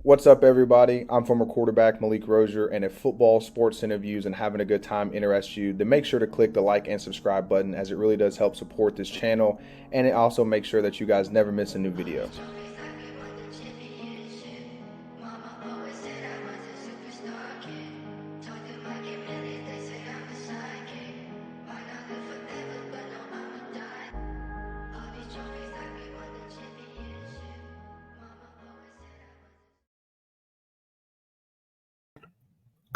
What's up, everybody? I'm former quarterback Malik Rosier, and if football, sports interviews, and having a good time interests you, then make sure to click the like and subscribe button as it really does help support this channel, and it also makes sure that you guys never miss a new video.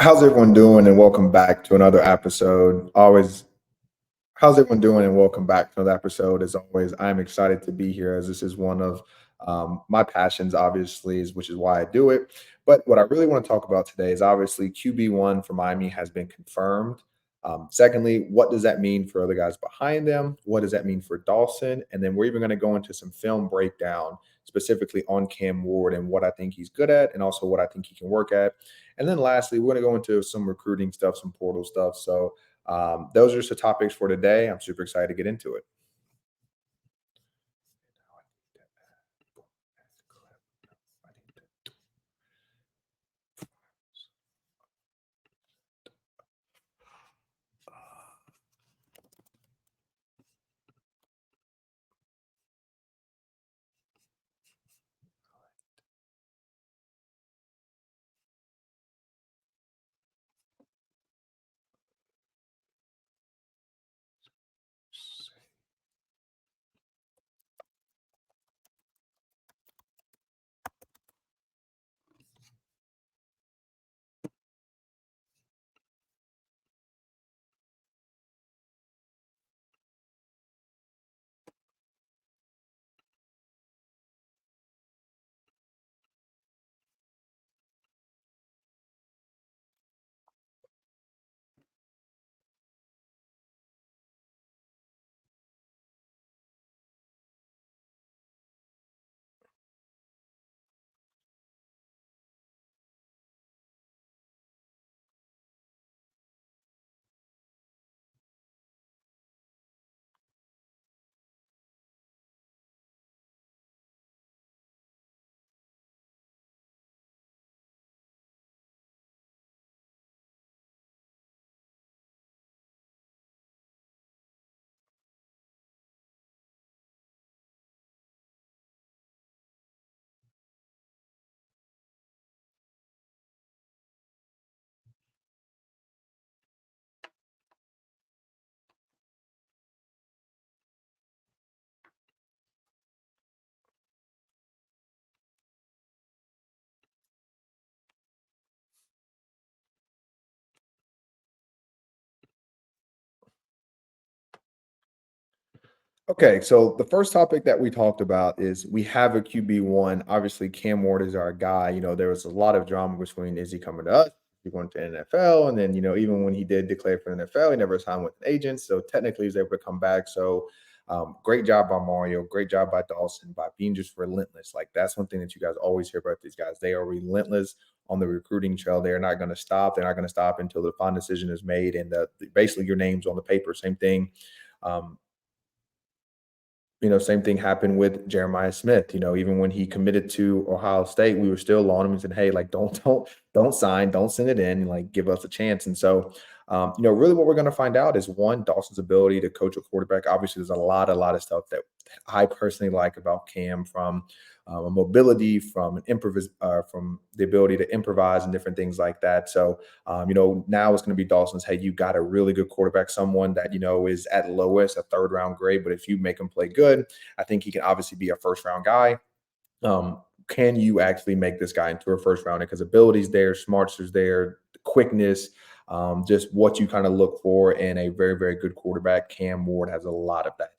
How's everyone doing? And welcome back to another episode. How's everyone doing? And welcome back to another episode. As always, I'm excited to be here as this is one of my passions, obviously, which is why I do it. But what I really want to talk about today is obviously QB1 for Miami has been confirmed. Secondly, what does that mean for other guys behind them? What does that mean for Dawson? And then we're even going to go into some film breakdown specifically on Cam Ward and what I think he's good at and also what I think he can work at. And then lastly, we're going to go into some recruiting stuff, some portal stuff. So those are just the topics for today. I'm super excited to get into it. Okay, so the first topic that we talked about is we have a QB1. Obviously, Cam Ward is our guy. There was a lot of drama between is he coming to us, is he going to NFL, and then even when he did declare for the NFL, he never signed with an agent. So technically, he's able to come back. So great job by Mario, great job by Dawson by being just relentless. Like that's one thing that you guys always hear about these guys. They are relentless on the recruiting trail. They're not going to stop. They're not going to stop until the final decision is made and basically your name's on the paper. Same thing. Um, same thing happened with Jeremiah Smith. Even when he committed to Ohio State, we were still on him and said, "Hey, like, don't sign, don't send it in, like, give us a chance." And so, really, what we're going to find out is one, Dawson's ability to coach a quarterback. Obviously, there's a lot of stuff that I personally like about Cam from a mobility, from the ability to improvise and different things like that. So, now it's going to be Dawson's. Hey, you got a really good quarterback, someone that is at lowest a third round grade, but if you make him play good, I think he can obviously be a first round guy. Can you actually make this guy into a first rounder? Because ability's there, smarts is there, quickness, just what you kind of look for in a very, very good quarterback. Cam Ward has a lot of that.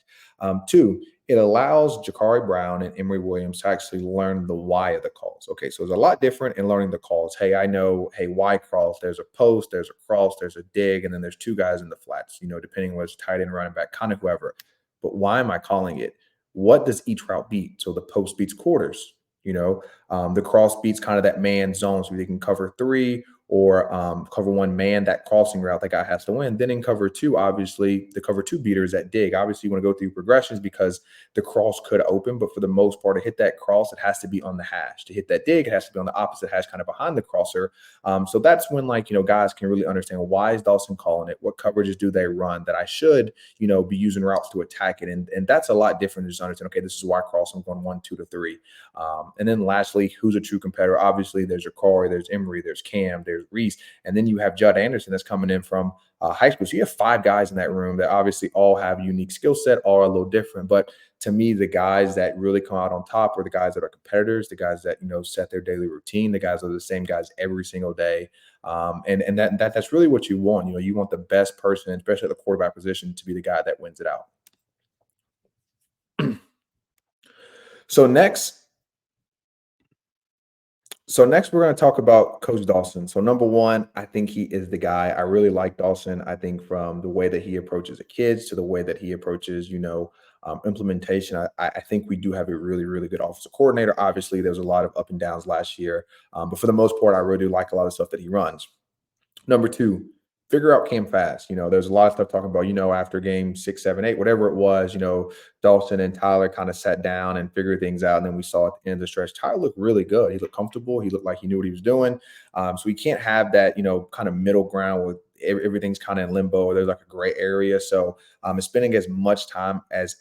Two, it allows Jakari Brown and Emory Williams to actually learn the why of the calls. Okay, so there's a lot different in learning the calls. Hey, I know, hey, why cross? There's a post, there's a cross, there's a dig, and then there's two guys in the flats, depending on whether it's tight end, running back, kind of whoever. But why am I calling it? What does each route beat? So the post beats quarters. The cross beats kind of that man zone, so they can cover three, or cover one man that crossing route that guy has to win. Then in cover two, obviously the cover two beaters that dig. Obviously, you want to go through progressions because the cross could open, but for the most part, to hit that cross, it has to be on the hash. To hit that dig, it has to be on the opposite hash, kind of behind the crosser. So that's when, like, guys can really understand, well, why is Dawson calling it? What coverages do they run that I should, be using routes to attack it? And that's a lot different than just understand, okay, this is why cross I'm going 1, 2 to 3. And then lastly, who's a true competitor? Obviously, there's Jakari, there's Emery, there's Cam, there's Reese, and then you have Judd Anderson that's coming in from high school. So you have 5 guys in that room that obviously all have a unique skill set, all are a little different. But to me, the guys that really come out on top are the guys that are competitors, the guys that set their daily routine, the guys that are the same guys every single day. And that's really what you want. You want the best person, especially at the quarterback position, to be the guy that wins it out. So next, we're going to talk about Coach Dawson. So number one, I think he is the guy. I really like Dawson. I think from the way that he approaches the kids to the way that he approaches, implementation. I think we do have a really, really good offensive coordinator. Obviously, there's a lot of up and downs last year, but for the most part, I really do like a lot of stuff that he runs. Number two, figure out Cam fast. There's a lot of stuff talking about, after game 6, 7, 8, whatever it was, Dawson and Tyler kind of sat down and figured things out. And then we saw at the end of the stretch, Tyler looked really good. He looked comfortable. He looked like he knew what he was doing. So we can't have that, kind of middle ground with everything's kind of in limbo. There's like a gray area. So it's spending as much time as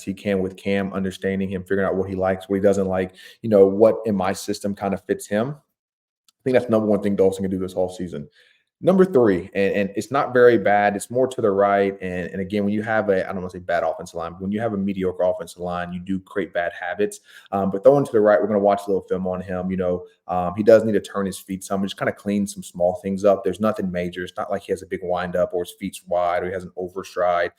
he can with Cam, understanding him, figuring out what he likes, what he doesn't like, what in my system kind of fits him. I think that's number one thing Dawson can do this whole season. Number three, and it's not very bad. It's more to the right. And again, when you have I don't want to say bad offensive line, but when you have a mediocre offensive line, you do create bad habits. But throwing to the right, we're going to watch a little film on him. He does need to turn his feet some, just kind of clean some small things up. There's nothing major. It's not like he has a big windup or his feet's wide or he has an overstride.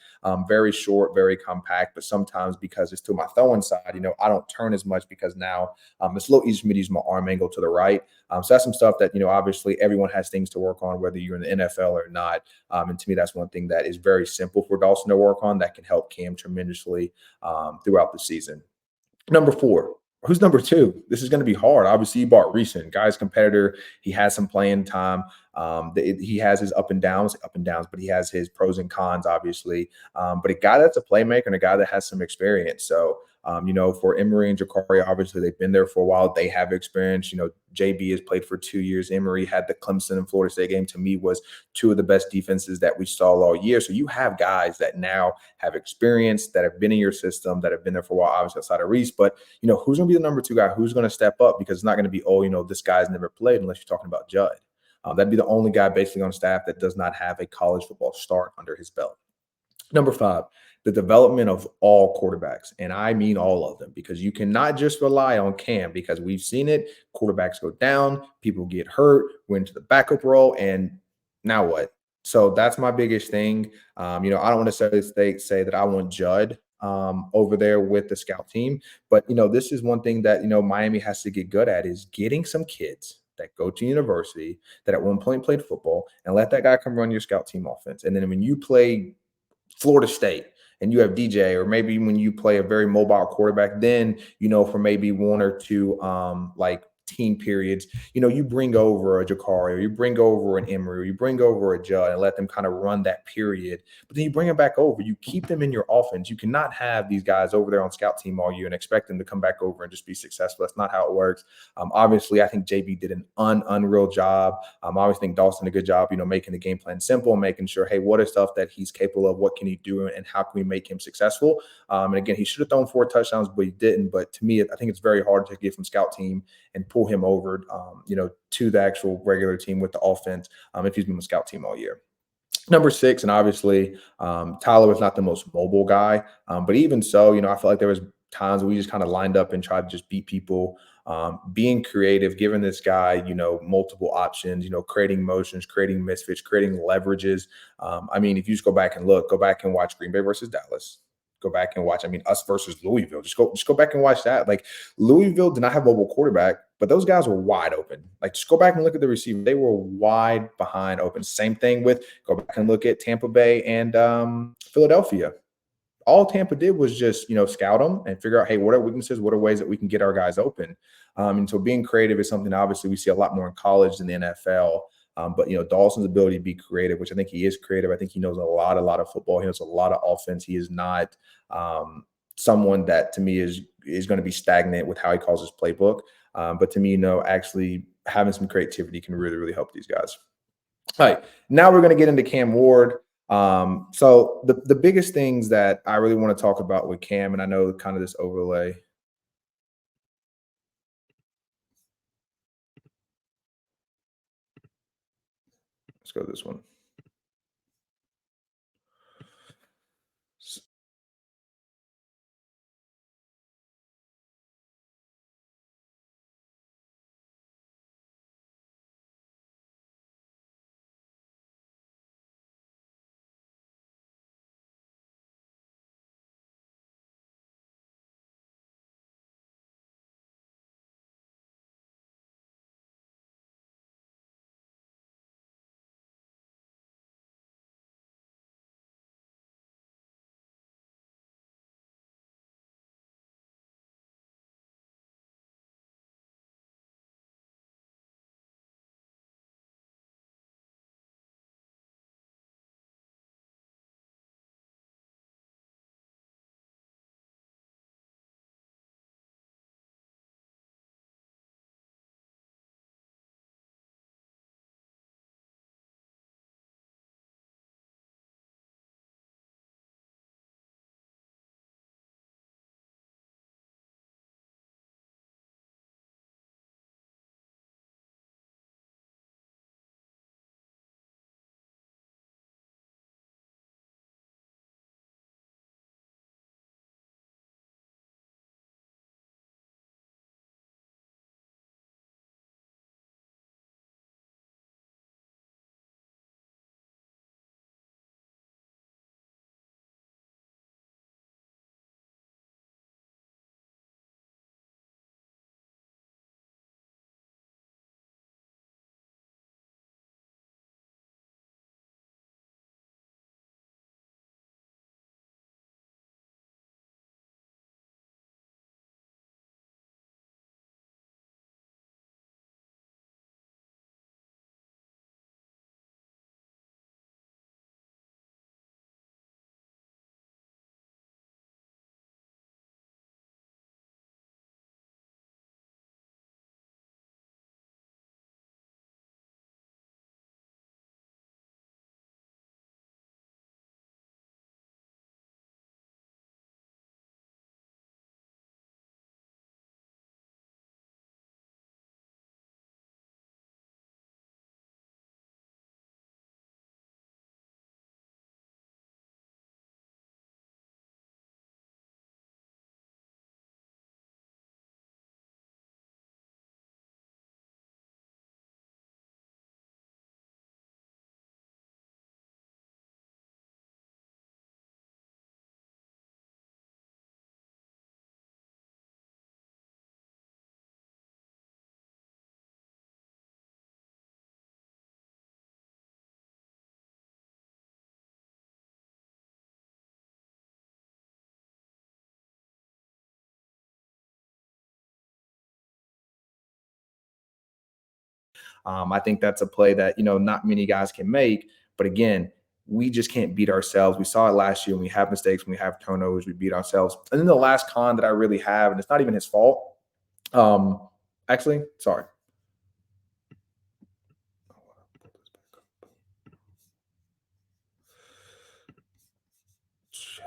Very short, very compact. But sometimes because it's to my throwing side, I don't turn as much because now it's a little easier for me to use my arm angle to the right. So that's some stuff that, obviously everyone has things to work on, whether you're in the NFL or not. And to me, that's one thing that is very simple for Dawson to work on that can help Cam tremendously throughout the season. Number four, who's number two? This is going to be hard. Obviously, you bought recent guy's competitor. He has some playing time. He has his up and downs, but he has his pros and cons, obviously. But a guy that's a playmaker and a guy that has some experience. So, for Emery and Jakari, obviously they've been there for a while. They have experience. JB has played for 2 years. Emery had the Clemson and Florida State game. To me, was two of the best defenses that we saw all year. So you have guys that now have experience, that have been in your system, that have been there for a while, obviously outside of Reese. But, who's going to be the number two guy? Who's going to step up? Because it's not going to be, this guy's never played unless you're talking about Judd. That'd be the only guy basically on staff that does not have a college football start under his belt. Number five, the development of all quarterbacks. And I mean all of them, because you cannot just rely on Cam, because we've seen it. Quarterbacks go down, people get hurt, went to the backup role, and now what? So that's my biggest thing. I don't want to say that I want Judd over there with the scout team. But, this is one thing that, Miami has to get good at, is getting some kids that go to university that at one point played football, and let that guy come run your scout team offense. And then when you play Florida State and you have DJ, or maybe when you play a very mobile quarterback, then, for maybe one or two like team periods, you bring over a Jakari, or you bring over an Emery, or you bring over a Judd, and let them kind of run that period. But then you bring them back over, you keep them in your offense. You cannot have these guys over there on scout team all year and expect them to come back over and just be successful. That's not how it works. Obviously, I think JB did an unreal job. I always think Dawson did a good job, making the game plan simple, making sure, hey, what is stuff that he's capable of? What can he do? And how can we make him successful? And again, he should have thrown 4 touchdowns, but he didn't. But to me, I think it's very hard to get from scout team and pull him over, to the actual regular team with the offense if he's been on the scout team all year. Number 6, and obviously Tyler was not the most mobile guy, but even so, I felt like there was times we just kind of lined up and tried to just beat people. Being creative, giving this guy, multiple options, creating motions, creating misfits, creating leverages. If you just go back and watch Green Bay versus Dallas. Go back and watch. Us versus Louisville. Just go back and watch that. Like, Louisville did not have a mobile quarterback, but those guys were wide open. Like, just go back and look at the receiver. They were wide behind open. Same thing with, go back and look at Tampa Bay and Philadelphia. all Tampa did was just, scout them and figure out, hey, what are weaknesses? What are ways that we can get our guys open? And so being creative is something obviously we see a lot more in college than the NFL. But Dawson's ability to be creative, which I think he is creative. I think he knows a lot of football. He knows a lot of offense. He is not um, someone that to me is going to be stagnant with how he calls his playbook. But to me, actually having some creativity can really, really help these guys. All right, now we're going to get into Cam Ward. So the biggest things that I really want to talk about with Cam, and I know kind of this overlay. Let's go to this one. I think that's a play that not many guys can make. But again, we just can't beat ourselves. We saw it last year when we have mistakes, when we have turnovers, we beat ourselves. And then the last con that I really have, and it's not even his fault. Um, actually, sorry. Shit.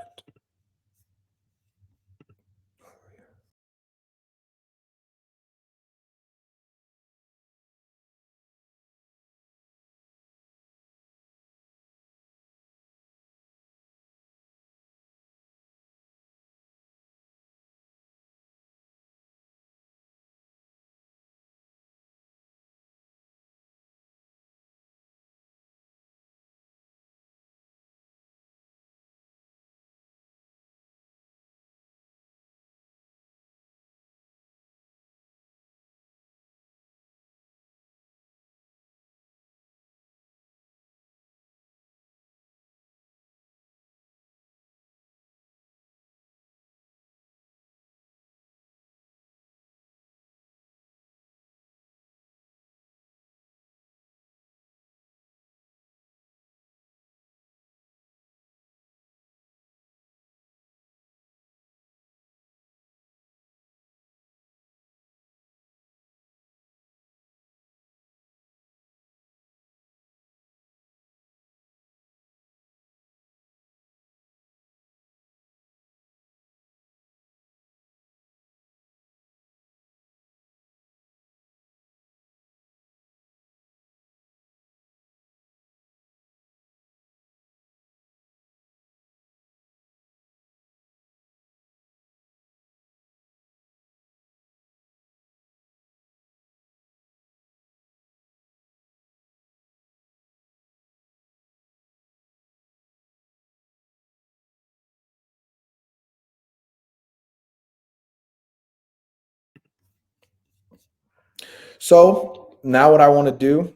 So now what I want to do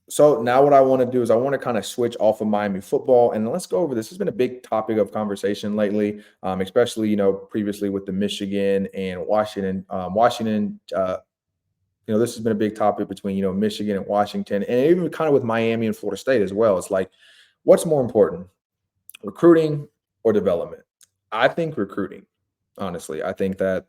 is I want to kind of switch off of Miami football and let's go over this. It's been a big topic of conversation lately, especially previously with the Michigan and Washington. This has been a big topic between Michigan and Washington, and even kind of with Miami and Florida State as well. It's like, what's more important, recruiting or development? I think recruiting. Honestly, I think that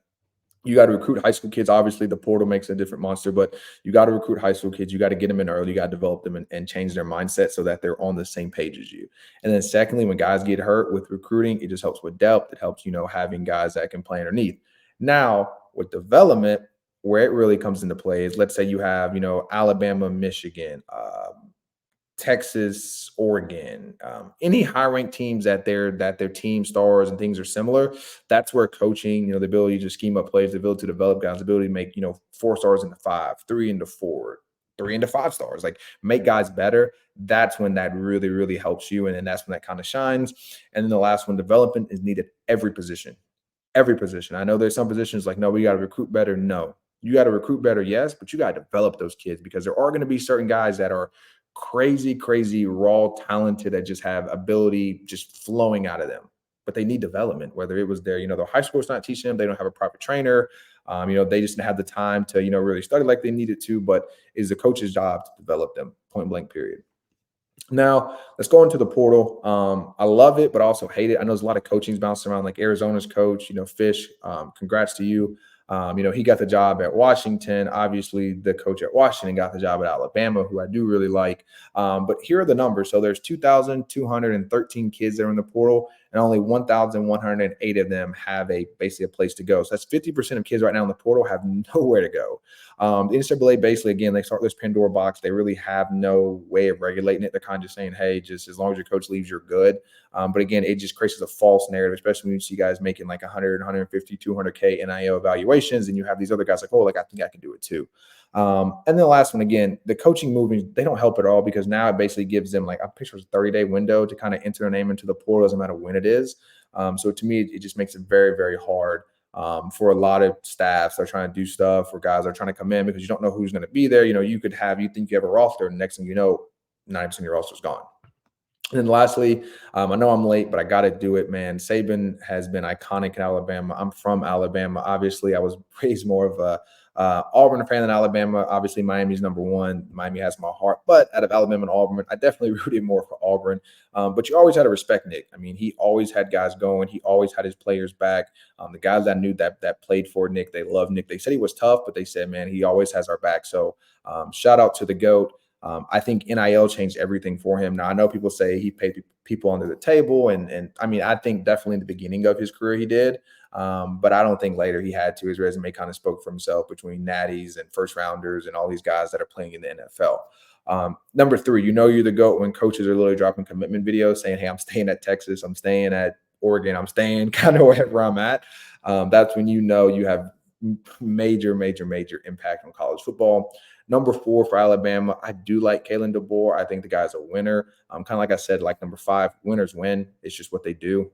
you got to recruit high school kids. Obviously, the portal makes a different monster, but you got to recruit high school kids. You got to get them in early. You got to develop them and change their mindset so that they're on the same page as you. And then, secondly, when guys get hurt with recruiting, it just helps with depth. It helps, having guys that can play underneath. Now, with development, where it really comes into play is, let's say you have, Alabama, Michigan, Texas, Oregon, any high ranked teams that their team stars and things are similar. That's where coaching, the ability to scheme up plays, the ability to develop guys, the ability to make 4 stars into five, three into four, three into 5 stars, like make guys better. That's when that really really helps you, and then that's when that kind of shines. And then the last one, development is needed every position. Every position. I know there's some positions like, no, we got to recruit better. No, you got to recruit better, yes, but you got to develop those kids because there are going to be certain guys that are crazy, crazy, raw, talented that just have ability just flowing out of them. But they need development, whether it was their high school's not teaching them, they don't have a proper trainer. They just didn't have the time to, really study like they needed to, but it's the coach's job to develop them, point blank, period. Now, let's go into the portal. I love it, but I also hate it. I know there's a lot of coachings bouncing around, like Arizona's coach, Fish. Congrats to you. He got the job at Washington. Obviously, the coach at Washington got the job at Alabama, who I do really like. But here are the numbers. So there's 2,213 kids that are in the portal, and only 1,108 of them have basically a place to go. So that's 50% of kids right now in the portal have nowhere to go. The NCAA basically, again, they start this Pandora box. They really have no way of regulating it. They're kind of just saying, hey, just as long as your coach leaves, you're good. But again, it just creates a false narrative, especially when you see guys making like 100, 150, 200K NIL evaluations, and you have these other guys like, oh, like I think I can do it too. And then the last one, again, the coaching moving, they don't help at all because now it basically gives them like, I picture a 30-day window to kind of enter their name into the portal, doesn't matter when it is. So to me, it just makes it very, very hard for a lot of staffs that are trying to do stuff, or guys are trying to come in because you don't know who's going to be there. You think you have a roster, and next thing you know, 90% of your roster is gone. And then lastly, I know I'm late, but I got to do it, man. Sabin has been iconic in Alabama. I'm from Alabama. Obviously, I was raised more of a Auburn fan than Alabama. Obviously, Miami's number one. Miami has my heart. But out of Alabama and Auburn, I definitely rooted more for Auburn. But you always had to respect Nick. I mean, he always had guys going. He always had his players back. The guys that knew that played for Nick, they loved Nick. They said he was tough, but they said, man, he always has our back. So shout out to the GOAT. I think NIL changed everything for him. Now, I know people say he paid people under the table, and I mean, I think definitely in the beginning of his career he did, but I don't think later he had to. His resume kind of spoke for himself between natties and first rounders and all these guys that are playing in the NFL. Number three, you're the GOAT when coaches are literally dropping commitment videos saying, hey, I'm staying at Texas, I'm staying at Oregon, I'm staying kind of wherever I'm at. That's when you have major, major, major impact on college football. Number four for Alabama, I do like Kalen DeBoer. I think the guy's a winner. Kind of like I said, like number five, winners win. It's just what they do,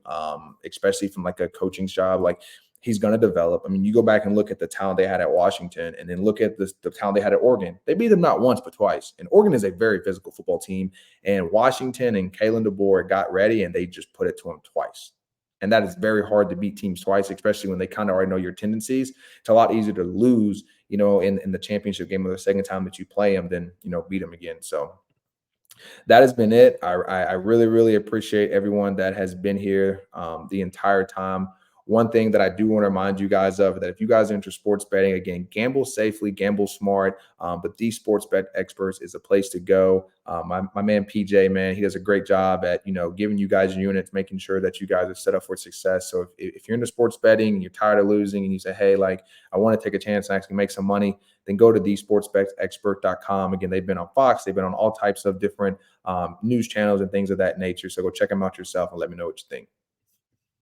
especially from like a coaching job. Like he's going to develop. I mean, you go back and look at the talent they had at Washington and then look at the talent they had at Oregon. They beat them not once, but twice. And Oregon is a very physical football team. And Washington and Kalen DeBoer got ready and they just put it to him twice. And that is very hard to beat teams twice, especially when they kind of already know your tendencies. It's a lot easier to lose, in the championship game or the second time that you play them than, beat them again. So that has been it. I really, really appreciate everyone that has been here the entire time. One thing that I do want to remind you guys of, that if you guys are into sports betting, again, gamble safely, gamble smart. But these sports bet experts is a place to go. My man PJ, man, he does a great job at giving you guys units, making sure that you guys are set up for success. So if you're into sports betting and you're tired of losing and you say, hey, like I want to take a chance and actually make some money, then go to thesportsbetexpert.com. Again, they've been on Fox, they've been on all types of different news channels and things of that nature. So go check them out yourself and let me know what you think.